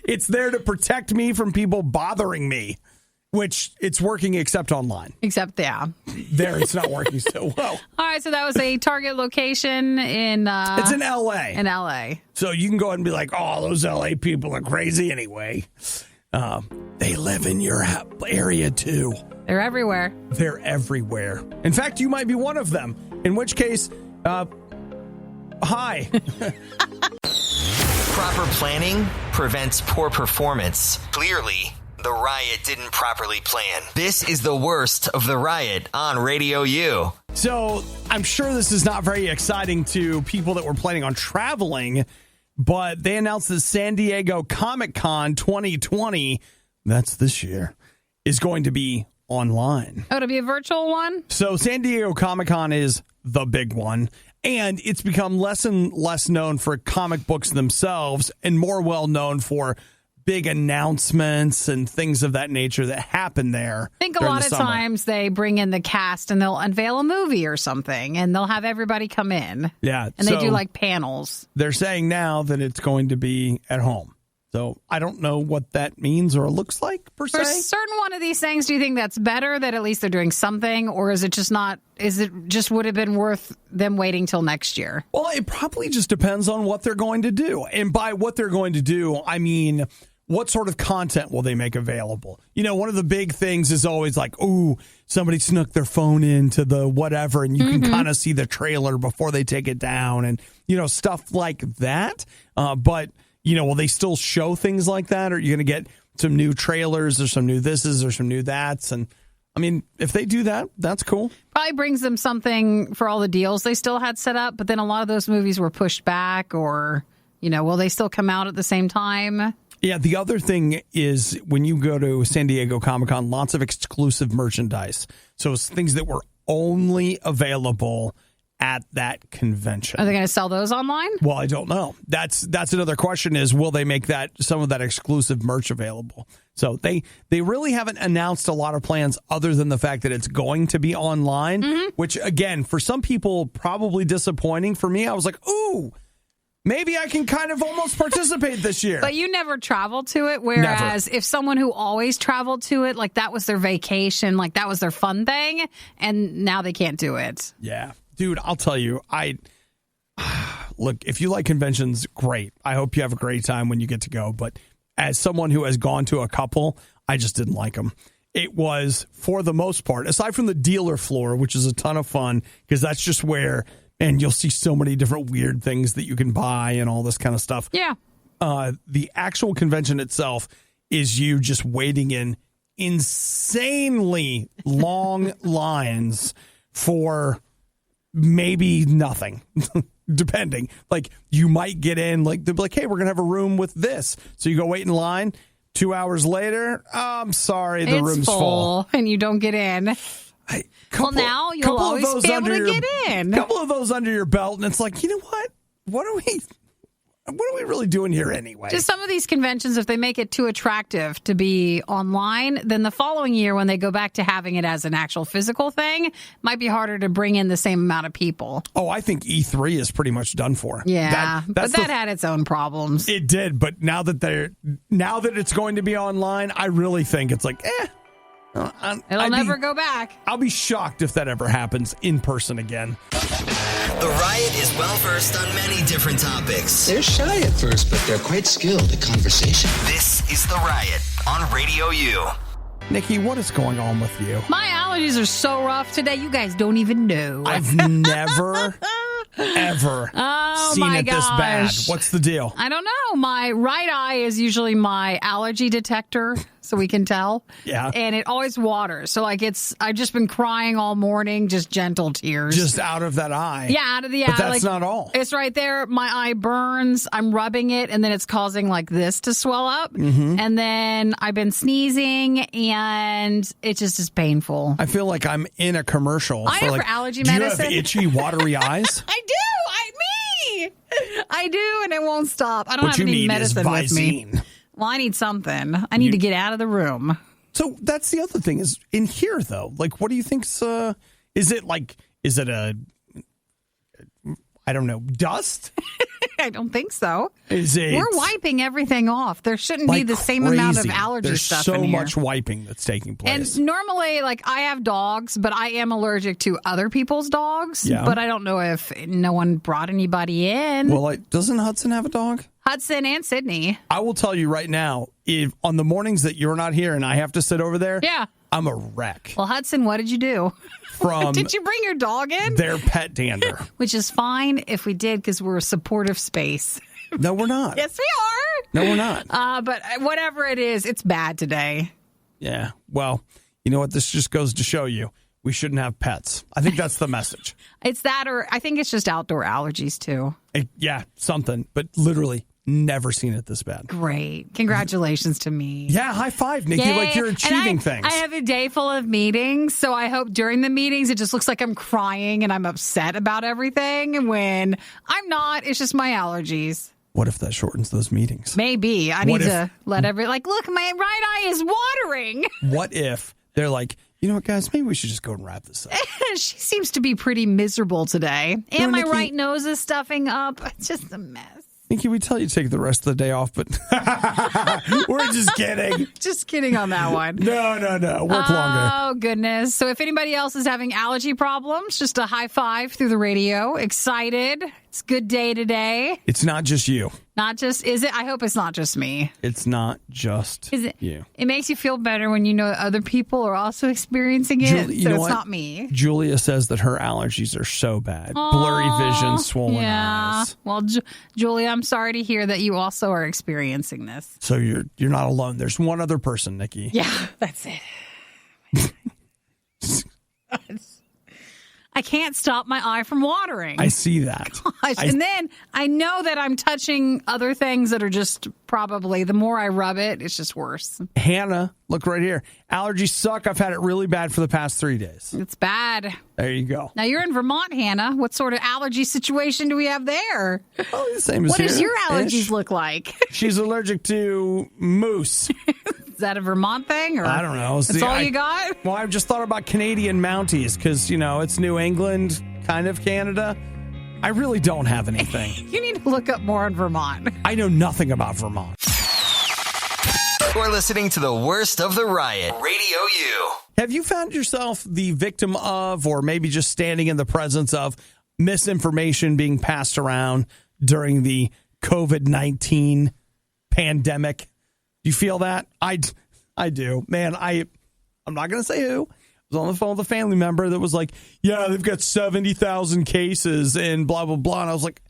It's there to protect me from people bothering me, which it's working except online. There, it's not working so well. All right, so that was a Target location in... it's in L.A. In L.A. So you can go ahead and be like, oh, those L.A. people are crazy anyway. They live in your area, too. They're everywhere. They're everywhere. In fact, you might be one of them. In which case, hi. Proper planning prevents poor performance. Clearly, the riot didn't properly plan. This is the worst of the riot on Radio U. So I'm sure this is not very exciting to people that were planning on traveling, but they announced that San Diego Comic-Con 2020, that's this year, is going to be online. Oh, it'll be a virtual one? So San Diego Comic-Con is the big one, and it's become less and less known for comic books themselves and more well known for big announcements and things of that nature that happen there. I think a lot of times they bring in the cast and they'll unveil a movie or something, and they'll have everybody come in. Yeah. And they do like panels. They're saying now that it's going to be at home. So I don't know what that means or looks like, per se. For certain one of these things, do you think that's better, that at least they're doing something, or is it just not, would have been worth them waiting till next year? Well, it probably just depends on what they're going to do. And by what they're going to do, I mean what sort of content will they make available? One of the big things is always like, ooh, somebody snuck their phone into the whatever, and you can kind of see the trailer before they take it down, and, stuff like that. But, will they still show things like that? Or are you going to get some new trailers or some new thises or some new that's? And, I mean, if they do that, that's cool. Probably brings them something for all the deals they still had set up, but then a lot of those movies were pushed back, or, will they still come out at the same time? Yeah, the other thing is when you go to San Diego Comic-Con, lots of exclusive merchandise. So it's things that were only available at that convention. Are they going to sell those online? Well, I don't know. That's another question is, will they make some of that exclusive merch available? So they really haven't announced a lot of plans other than the fact that it's going to be online, which, again, for some people, probably disappointing. For me, I was like, ooh, maybe I can kind of almost participate this year. But you never traveled to it, whereas if someone who always traveled to it, like that was their vacation, like that was their fun thing, and now they can't do it. Yeah. Dude, I'll tell you, look, if you like conventions, great. I hope you have a great time when you get to go. But as someone who has gone to a couple, I just didn't like them. It was, for the most part, aside from the dealer floor, which is a ton of fun, because that's just where, and you'll see so many different weird things that you can buy and all this kind of stuff. Yeah. The actual convention itself is you just waiting in insanely long lines for maybe nothing, depending. Like, you might get in, like, they'll be like, hey, we're going to have a room with this. So you go wait in line. 2 hours later, I'm sorry, the room's full. And you don't get in. Now you'll always be able to get in. A couple of those under your belt, and it's like, you know what? What are we really doing here anyway? Just some of these conventions, if they make it too attractive to be online, then the following year when they go back to having it as an actual physical thing, it might be harder to bring in the same amount of people. Oh, I think E3 is pretty much done for. Yeah, but that had its own problems. It did, but now that it's going to be online, I really think it's like, It'll never go back. I'll be shocked if that ever happens in person again. The Riot is well-versed on many different topics. They're shy at first, but they're quite skilled at conversation. This is The Riot on RadioU. Nikki, what is going on with you? My allergies are so rough today, you guys don't even know. I've never, ever seen it this bad. What's the deal? I don't know. My right eye is usually my allergy detector, so we can tell. Yeah. And it always waters. So, like, I've just been crying all morning, just gentle tears. Just out of that eye. Yeah, out of the eye. But that's not all. It's right there. My eye burns. I'm rubbing it, and then it's causing, like, this to swell up. And then I've been sneezing, and it just is painful. I feel like I'm in a commercial. I am for allergy medicine. Do you have itchy, watery eyes? I do. I do, and it won't stop. I don't have any medicine with me. Well, I need something. I need to get out of the room. So that's the other thing is in here, though. Like, what do you think's? Is it a? I don't know, dust? I don't think so. Is it? We're wiping everything off. There shouldn't be the same amount of allergy stuff in here. There's so much wiping that's taking place. And normally, like, I have dogs, but I am allergic to other people's dogs. Yeah. But I don't know if no one brought anybody in. Well, doesn't Hudson have a dog? Hudson and Sydney. I will tell you right now, if on the mornings that you're not here and I have to sit over there, yeah, I'm a wreck. Well, Hudson, what did you do? Did you bring your dog in? Their pet dander. Which is fine if we did, because we're a supportive space. No, we're not. Yes, we are. No, we're not. But whatever it is, it's bad today. Yeah. Well, you know what? This just goes to show you we shouldn't have pets. I think that's the message. It's that, or I think it's just outdoor allergies, too. Yeah, something. But literally never seen it this bad. Great. Congratulations to me. Yeah, high five, Nikki. Yay. Like you're achieving things. I have a day full of meetings, so I hope during the meetings it just looks like I'm crying and I'm upset about everything when I'm not. It's just my allergies. What if that shortens those meetings? Maybe. I need to let look, my right eye is watering. What if they're like, you know what, guys, maybe we should just go and wrap this up. She seems to be pretty miserable today. And my right nose is stuffing up. It's just a mess. Nikki, we tell you to take the rest of the day off, but we're just kidding. Just kidding on that one. No. Work longer. Oh, goodness. So if anybody else is having allergy problems, just a high five through the radio. Excited It's a good day today. It's not just you. Not just, is it? I hope it's not just me. It's not just Is it? you. It makes you feel better when you know other people are also experiencing it. You So know it's what? not me. Julia says that her allergies are so bad. Blurry vision, swollen eyes. Well, Julia, I'm sorry to hear that you also are experiencing this. So you're not alone. There's one other person, Nikki. Yeah, that's it. I can't stop my eye from watering. I see that. And then I know that I'm touching other things that are just probably, the more I rub it, it's just worse. Hannah, look right here. Allergies suck. I've had it really bad for the past 3 days. It's bad. There you go. Now, you're in Vermont, Hannah. What sort of allergy situation do we have there? Oh, the same as What here. does your allergies Ish. look like? She's allergic to moose. Is that a Vermont thing? Or I don't know. That's See, all you got? Well, I've just thought about Canadian Mounties because, it's New England, kind of Canada. I really don't have anything. You need to look up more on Vermont. I know nothing about Vermont. You're listening to the worst of the riot. Radio U. Have you found yourself the victim of, or maybe just standing in the presence of, misinformation being passed around during the COVID-19 pandemic? Do you feel that? I do. Man, I'm not going to say who. I was on the phone with a family member that was like, yeah, they've got 70,000 cases and blah, blah, blah. And I was like,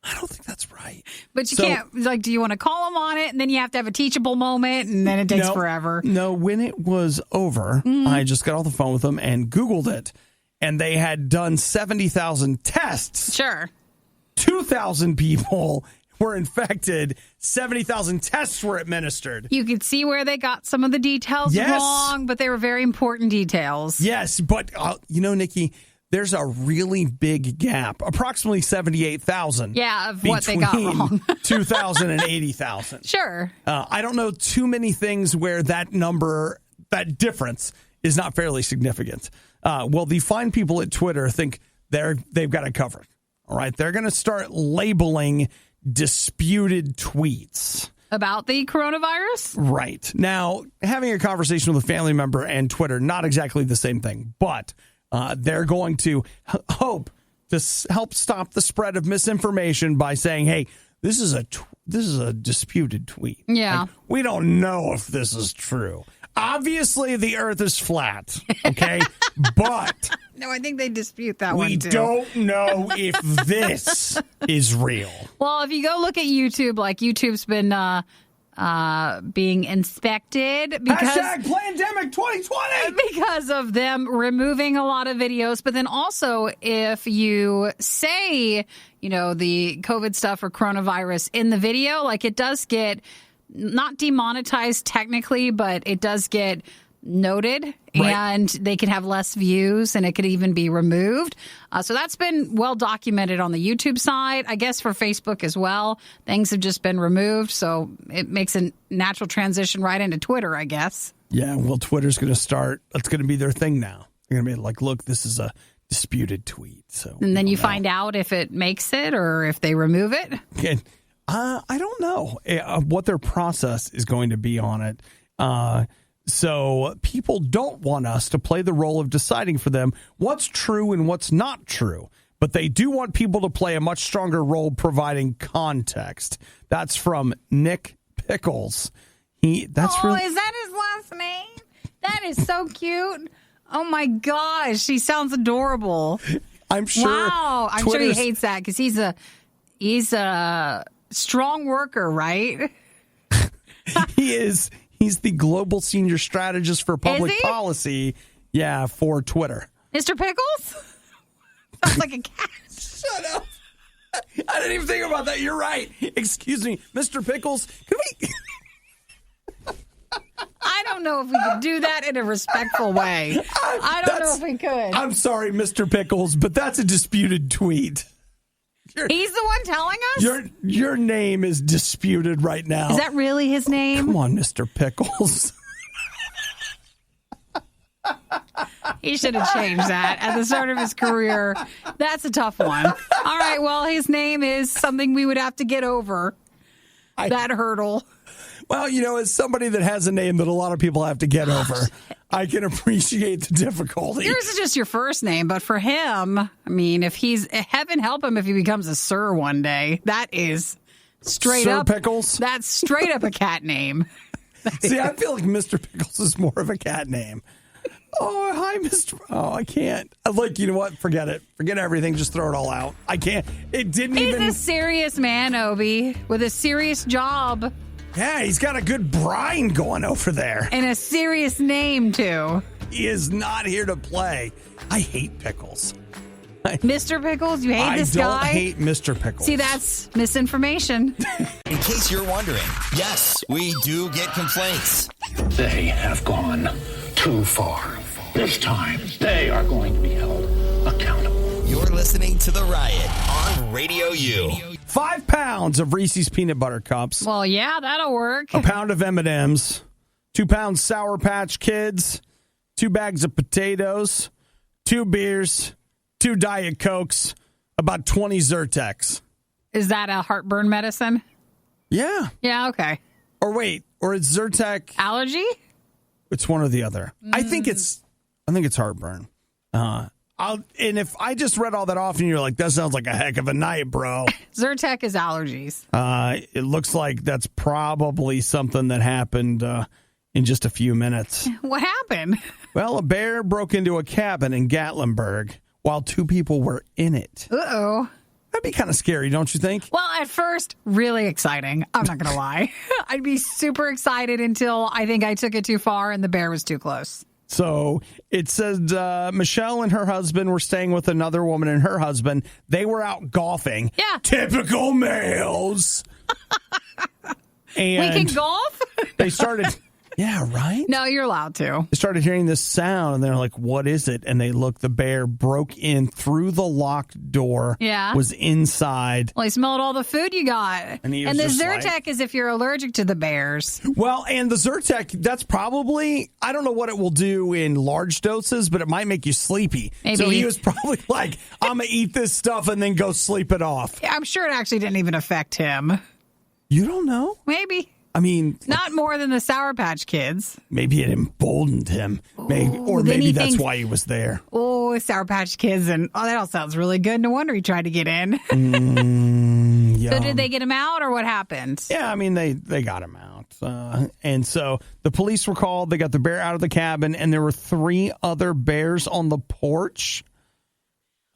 I don't think that's right. But you can't, do you want to call them on it? And then you have to have a teachable moment, and then it takes forever. No, when it was over, I just got off the phone with them and Googled it. And they had done 70,000 tests. Sure. 2,000 people were infected. 70,000 tests were administered. You could see where they got some of the details wrong, but they were very important details. Yes, but, Nikki, there's a really big gap, approximately 78,000. Yeah, of what they got wrong. 2,000 and 80,000. Sure. I don't know too many things where that difference is not fairly significant. Well, the fine people at Twitter think they've got it covered. All right, they're going to start labeling disputed tweets. About the coronavirus? Right. Now, having a conversation with a family member and Twitter, not exactly the same thing, but they're going to hope to help stop the spread of misinformation by saying, hey, this is a disputed tweet. Yeah. Like, we don't know if this is true. Obviously, the earth is flat, okay? But no, I think they dispute that one, we too. don't know if this is real. Well, if you go look at YouTube, YouTube's been being inspected because #Plandemic 2020 because of them removing a lot of videos. But then also, if you say, the COVID stuff or coronavirus in the video, it does get not demonetized technically, but it does get noted, right, and they can have less views and it could even be removed. So that's been well documented on the YouTube side. I guess for Facebook as well, things have just been removed. So it makes a natural transition right into Twitter, I guess. Yeah, well, Twitter's going to start. That's going to be their thing now. They're going to be like, look, this is a disputed tweet. So, and then you find out if it makes it or if they remove it. Okay. I don't know what their process is going to be on it. So people don't want us to play the role of deciding for them what's true and what's not true. But they do want people to play a much stronger role providing context. That's from Nick Pickles. Is that his last name? That is so cute. Oh, my gosh. He sounds adorable. I'm sure. Wow. I'm sure he hates that because he's a strong worker, right? He is. He's the global senior strategist for public policy. Yeah, for Twitter. Mr. Pickles? Sounds like a cat. Shut up. I didn't even think about that. You're right. Excuse me, Mr. Pickles. Can we? I don't know if we could do that in a respectful way. I don't know if we could. I'm sorry, Mr. Pickles, but that's a disputed tweet. He's the one telling us? Your name is disputed right now. Is that really his name? Come on, Mr. Pickles. He should have changed that at the start of his career. That's a tough one. All right, well, his name is something we would have to get over. That hurdle. Well, as somebody that has a name that a lot of people have to get over, I can appreciate the difficulty. Yours is just your first name, but for him, I mean, if he's, heaven help him if he becomes a Sir one day. That is straight Sir up. Pickles? That's straight up a cat name. See, I feel like Mr. Pickles is more of a cat name. Oh, hi, Mr. Oh, I can't. Like, you know what? Forget it. Forget everything. Just throw it all out. I can't. It didn't even. He's a serious man, Obi, with a serious job. Yeah, he's got a good brine going over there. And a serious name, too. He is not here to play. I hate Pickles. Mr. Pickles? You hate this guy? I guy? don't hate Mr. Pickles. See, that's misinformation. In case you're wondering, yes, we do get complaints. They have gone too far. This time, they are going to be held accountable. You're listening to The Riot on Radio U. 5 pounds of Reese's Peanut Butter Cups. Well, yeah, that'll work. A pound of M&Ms. 2 pounds Sour Patch Kids. 2 bags of potatoes. 2 beers. 2 Diet Cokes. About 20 Zyrtecs. Is that a heartburn medicine? Yeah. Yeah, okay. Or wait, or it's Zyrtec. Allergy? It's one or the other. I think it's heartburn. And if I just read all that off and you're like, that sounds like a heck of a night, bro. Zyrtec is allergies. It looks like that's probably something that happened in just a few minutes. What happened? Well, a bear broke into a cabin in Gatlinburg while 2 people were in it. Uh-oh. That'd be kind of scary, don't you think? Well, at first, really exciting. I'm not going to lie. I'd be super excited until I think I took it too far and the bear was too close. So it said Michelle and her husband were staying with another woman and her husband. They were out golfing. Yeah. Typical males. And we can golf? They started... Yeah, right? No, you're allowed to. They started hearing this sound, and they're like, what is it? And they look, the bear broke in through the locked door. Yeah. Was inside. Well, he smelled all the food you got. And the Zyrtec is if you're allergic to the bears. Well, and the Zyrtec, that's probably, I don't know what it will do in large doses, but it might make you sleepy. Maybe. So he was probably like, I'm going to eat this stuff and then go sleep it off. Yeah, I'm sure it actually didn't even affect him. You don't know? Maybe. I mean, not more than the Sour Patch Kids. Maybe it emboldened him. Maybe that's why he was there. Oh, Sour Patch Kids. And that all sounds really good. No wonder he tried to get in. So did they get him out or what happened? Yeah, I mean, they got him out. And so the police were called. They got the bear out of the cabin, and there were 3 other bears on the porch.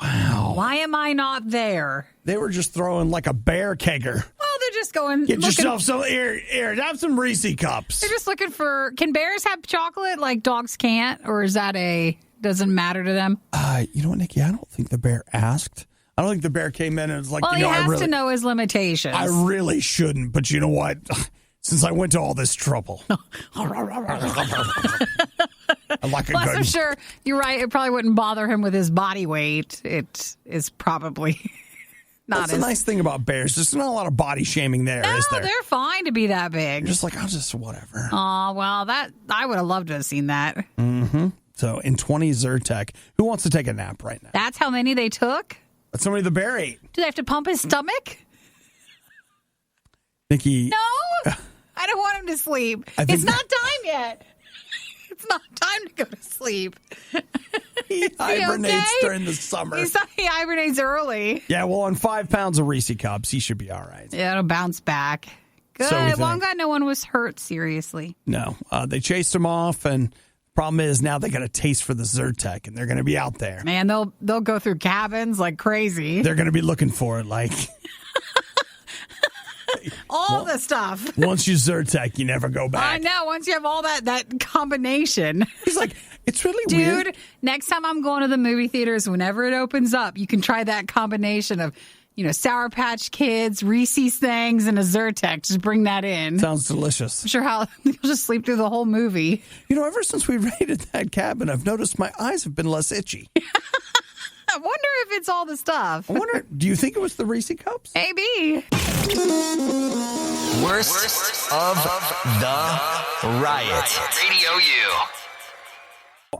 Wow. Why am I not there? They were just throwing like a bear kegger. Well, they're just going. Get yourself some here. Have some Reese cups. They're just looking for. Can bears have chocolate like dogs can't, or is that doesn't matter to them? You know what, Nikki? I don't think the bear asked. I don't think the bear came in and was like, well, he has to know his limitations. I really shouldn't, but you know what? Since I went to all this trouble. I'm sure you're right. It probably wouldn't bother him with his body weight. It is probably not. That's the nice thing about bears. There's not a lot of body shaming there, is there? They're fine to be that big. You're just like, I'll just whatever. Oh, well, I would have loved to have seen that. Mm-hmm. So in 20 Zyrtec, who wants to take a nap right now? That's how many they took? That's how many the bear ate. Do they have to pump his stomach? Nikki. No, I don't want him to sleep. It's not time yet. It's not time to go to sleep. He hibernates during the summer. He hibernates early. Yeah, well, on 5 pounds of Reese cups, he should be all right. Yeah, it'll bounce back. Good. So well, I'm glad no one was hurt seriously. No, they chased him off, and problem is now they got a taste for the Zyrtec, and they're going to be out there. Man, they'll go through cabins like crazy. They're going to be looking for it like... all the stuff. Once you Zyrtec, you never go back. I know. Once you have all that combination. He's like, it's really weird. Dude, next time I'm going to the movie theaters, whenever it opens up, you can try that combination of, Sour Patch Kids, Reese's things, and a Zyrtec. Just bring that in. Sounds delicious. I'm sure you'll just sleep through the whole movie. Ever since we raided that cabin, I've noticed my eyes have been less itchy. I wonder if it's all the stuff. Do you think it was the Reese cups? Maybe. Worst of the Riot. Radio U.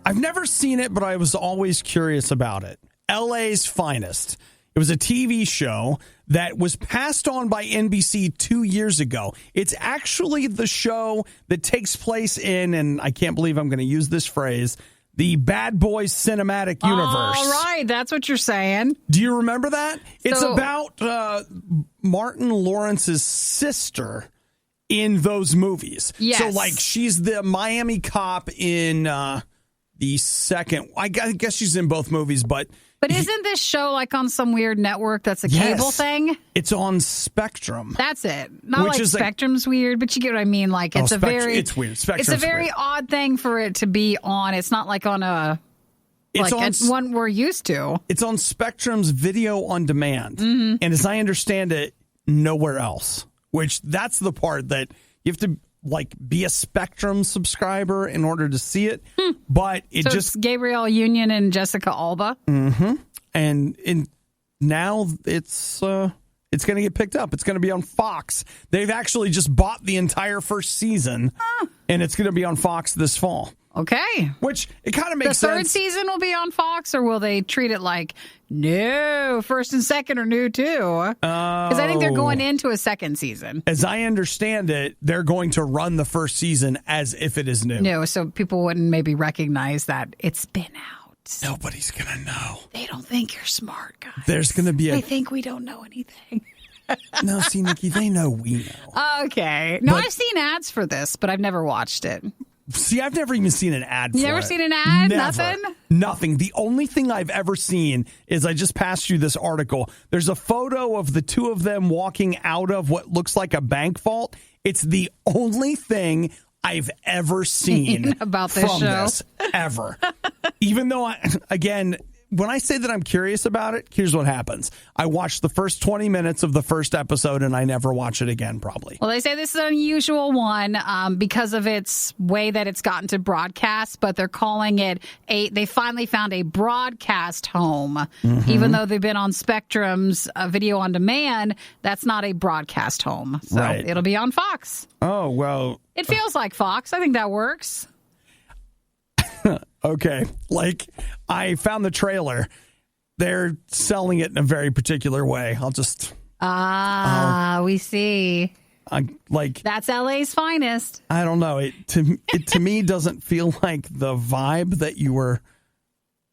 I've never seen it, but I was always curious about it. LA's finest. It was a TV show that was passed on by NBC 2 years ago. It's actually the show that takes place in, and I can't believe I'm going to use this phrase, the Bad Boys Cinematic Universe. All right, that's what you're saying. Do you remember that? It's about Martin Lawrence's sister in those movies. Yes. So, like, she's the Miami cop in the second. I guess she's in both movies, but isn't this show like on some weird network that's a cable thing? It's on Spectrum. That's it. Not Which like is Spectrum's weird, but you get what I mean. Like it's it's weird. Spectrum's it's a very weird. odd thing for it to be on. It's not like on a one we're used to. It's on Spectrum's video on demand, and as I understand it, nowhere else. Which that's the part that you have to like be a Spectrum subscriber in order to see it. But it's Gabrielle Union and Jessica Alba. Mm-hmm. And now it's going to get picked up. It's going to be on Fox. They've actually just bought the entire first season, and it's going to be on Fox this fall. Okay. Which it kind of makes sense. The third season will be on Fox, or will they treat it like, no, first and second are new too? Because I think they're going into a second season. As I understand it, they're going to run the first season as if it is new. No, so people wouldn't maybe recognize that it's been out. Nobody's going to know. They don't think you're smart, guys. There's going to be They think we don't know anything. No, see, Nikki, they know we know. Okay. No, I've seen ads for this, but I've never watched it. See, I've never even seen an ad for it. You never seen an ad? Never. Nothing. The only thing I've ever seen is I just passed you this article. There's a photo of the two of them walking out of what looks like a bank vault. It's the only thing I've ever seen about this from show. This, ever. Even though, again, when I say that I'm curious about it, here's what happens. I watched the first 20 minutes of the first episode, and I never watch it again, probably. Well, they say this is an unusual one because of its way that it's gotten to broadcast, but they're calling it they finally found a broadcast home. Even though they've been on Spectrum's video on demand, that's not a broadcast home. So it'll be on Fox. Oh, well. It feels like Fox. I think that works. Okay, like I found the trailer. They're selling it in a very particular way. I'll just we see. That's LA's finest. I don't know. It to me doesn't feel like the vibe that you were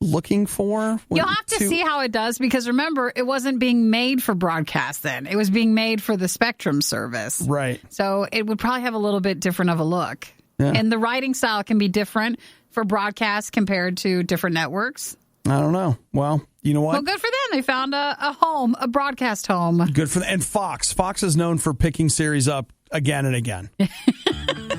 looking for. You'll have to see how it does because remember, it wasn't being made for broadcast then. It was being made for the Spectrum service. Right. So it would probably have a little bit different of a look. Yeah. And the writing style can be different for broadcast compared to different networks. I don't know. Well, you know what? Well, good for them. They found a home, a broadcast home. Good for them. And Fox. Fox is known for picking series up again and again.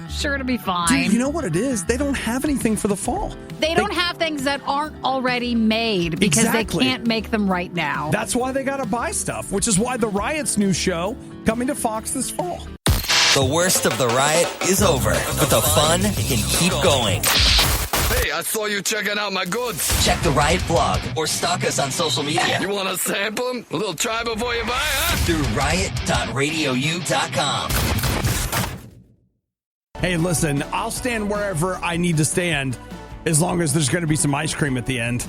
Sure to be fine. Dude, you know what it is? They don't have anything for the fall. They don't have things that aren't already made because they can't make them right now. That's why they got to buy stuff, which is why the Riot's new show coming to Fox this fall. The worst of the riot is over, but the fun can keep going. Hey, I saw you checking out my goods. Check the Riot blog or stalk us on social media. You want to sample them? A little try before you buy, huh? Through riot.radiou.com. Hey, listen, I'll stand wherever I need to stand as long as there's going to be some ice cream at the end.